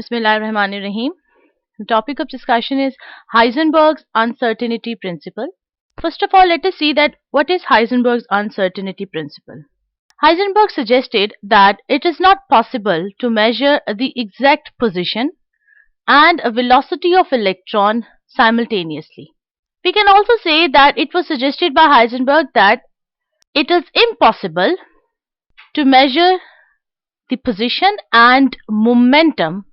Bismillahirrahmanirrahim. The topic of discussion is Heisenberg's uncertainty principle. First of all, let us see that what is Heisenberg's uncertainty principle. Heisenberg suggested that it is not possible to measure the exact position and velocity of electron simultaneously. We can also say that it was suggested by Heisenberg that it is impossible to measure the position and momentum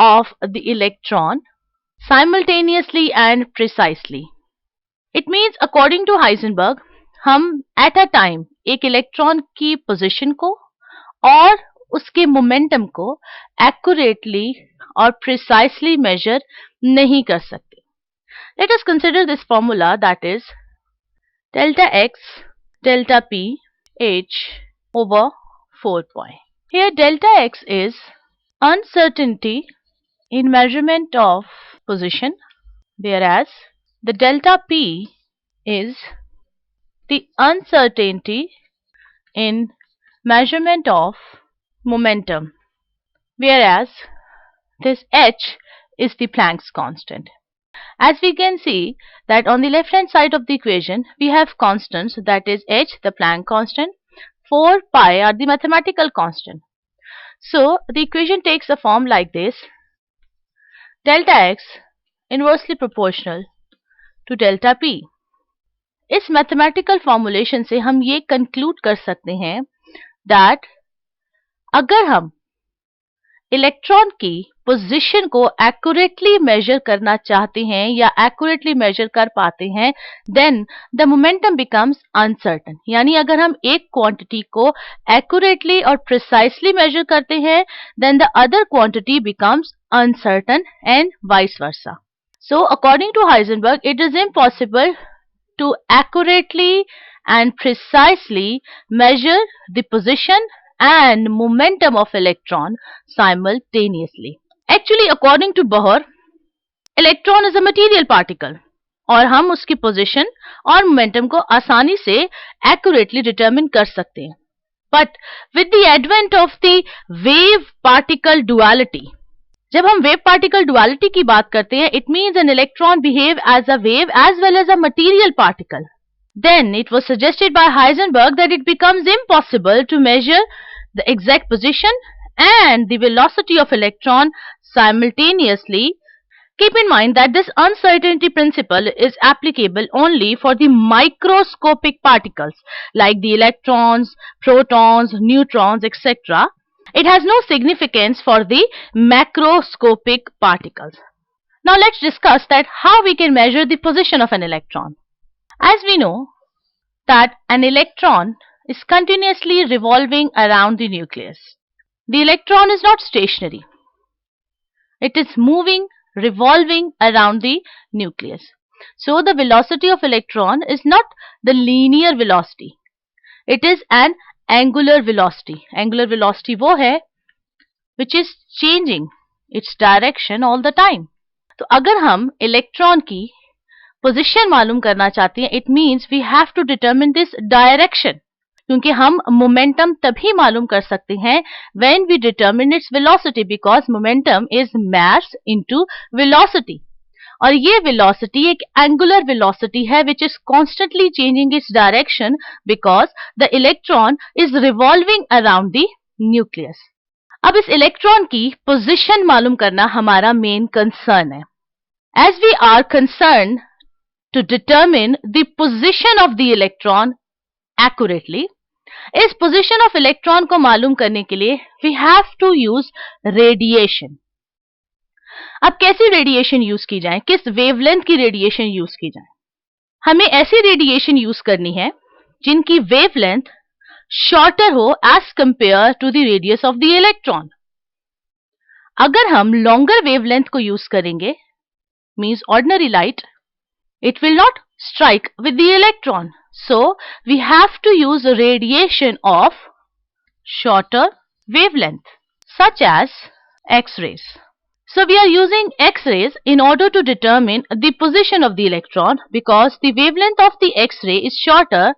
of the electron simultaneously and precisely. It means according to Heisenberg हम at a time एक electron की position को और उसके momentum को accurately और precisely measure नहीं कर सकते. Let us consider this formula, that is delta x delta p h over 4 pi. Here delta x is uncertainty in measurement of position, whereas the delta p is the uncertainty in measurement of momentum, whereas this h is the Planck's constant. As we can see that on the left hand side of the equation we have constants, that is h, the Planck constant, 4 pi are the mathematical constant. So the equation takes a form like this: delta x inversely proportional to delta p. इस mathematical formulation से हम ये conclude कर सकते हैं that अगर हम electron की पोजीशन को एक्यूरेटली मेजर करना चाहते हैं या एक्यूरेटली मेजर कर पाते हैं, then the momentum becomes uncertain. यानी अगर हम एक क्वांटिटी को एक्यूरेटली और प्रिसाइसली मेजर करते हैं, then the other quantity becomes uncertain and vice versa. So according to Heisenberg it is impossible to accurately and precisely measure the position and momentum of electron simultaneously. Actually, according to Bohr, electron is a material particle और हम उसकी position और momentum को आसानी से accurately determine कर सकते हैं. But with the advent of the wave particle duality, जब हम वेव पार्टिकल डुअलिटी की बात करते हैं, it means an electron behave as a wave as well as a material particle. Then it was suggested by Heisenberg that it becomes impossible to measure the exact position and the velocity of electron simultaneously. Keep in mind that this uncertainty principle is applicable only for the microscopic particles like the electrons, protons, neutrons, etc. It has no significance for the macroscopic particles. Now let's discuss that how we can measure the position of an electron. As we know that an electron is continuously revolving around the nucleus. The electron is not stationary. It is moving, revolving around the nucleus. So the velocity of electron is not the linear velocity. It is an angular velocity. Angular velocity वो है which is changing its direction all the time. तो अगर हम electron की position मालूम करना चाहते हैं, it means we have to determine this direction. क्योंकि हम मोमेंटम तभी मालूम कर सकते हैं when we determine its velocity, because momentum is mass into velocity. और ये velocity एक angular velocity है which is constantly changing its direction because the electron is revolving around the nucleus. अब इस इलेक्ट्रॉन की पोजीशन मालूम करना हमारा मेन कंसर्न है. As we are concerned to determine the position of the electron accurately, इस position of electron को मालूम करने के लिए we have to use radiation. अब कैसी रेडिएशन यूज की जाए, किस वेवलेंथ की रेडिएशन यूज की जाए? हमें ऐसी रेडिएशन यूज करनी है जिनकी वेवलेंथ शॉर्टर हो as compare to the radius of the electron. अगर हम लॉन्गर वेवलेंथ को यूज करेंगे, means ordinary light, it will not strike with the electron. So we have to use radiation of shorter wavelength such as X-rays. So we are using X-rays in order to determine the position of the electron because the wavelength of the X-ray is shorter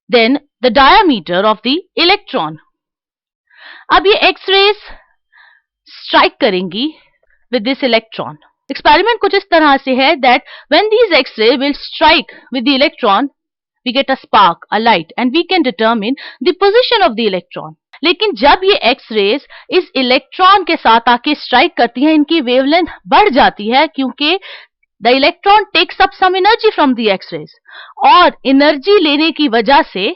than the diameter of the electron. अब ये X-rays strike करेंगी with this electron. Experiment कुछ इस तरह से है that when these X-ray will strike with the electron, we get a spark, a light, and we can determine the position of the electron. लेकिन जब ये X-rays इस इलेक्ट्रॉन के साथ आके स्ट्राइक करती हैं, इनकी वेवलेंथ बढ़ जाती है क्योंकि the electron takes up some energy from the X-rays. और एनर्जी लेने की वजह से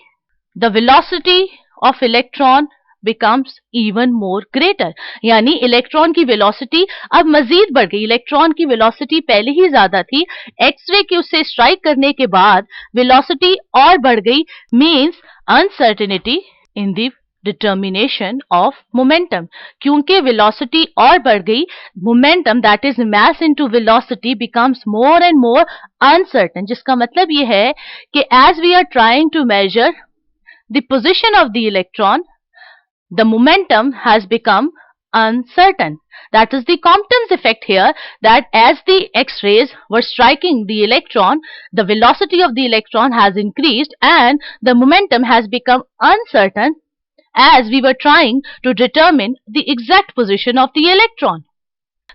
the velocity of electron becomes even more greater. यानी इलेक्ट्रॉन की वेलोसिटी अब मजीद बढ़ गई. इलेक्ट्रॉन की वेलोसिटी पहले ही ज्यादा थी, एक्सरे के उससे स्ट्राइक करने के बाद वेलोसिटी और बढ़ गई. Means uncertainty in the determination of momentum. क्योंकि वेलोसिटी और बढ़ गई, momentum that is mass into velocity becomes more and more uncertain. जिसका मतलब ये है कि as we are trying to measure the position of the electron, the momentum has become uncertain. That is the Compton's effect here, that as the X-rays were striking the electron, the velocity of the electron has increased and the momentum has become uncertain as we were trying to determine the exact position of the electron.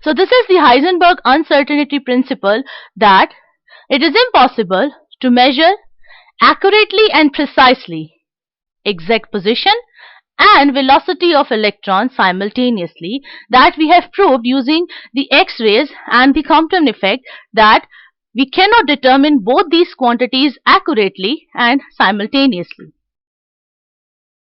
So this is the Heisenberg uncertainty principle, that it is impossible to measure accurately and precisely exact position and velocity of electrons simultaneously, that we have proved using the X-rays and the Compton effect, that we cannot determine both these quantities accurately and simultaneously.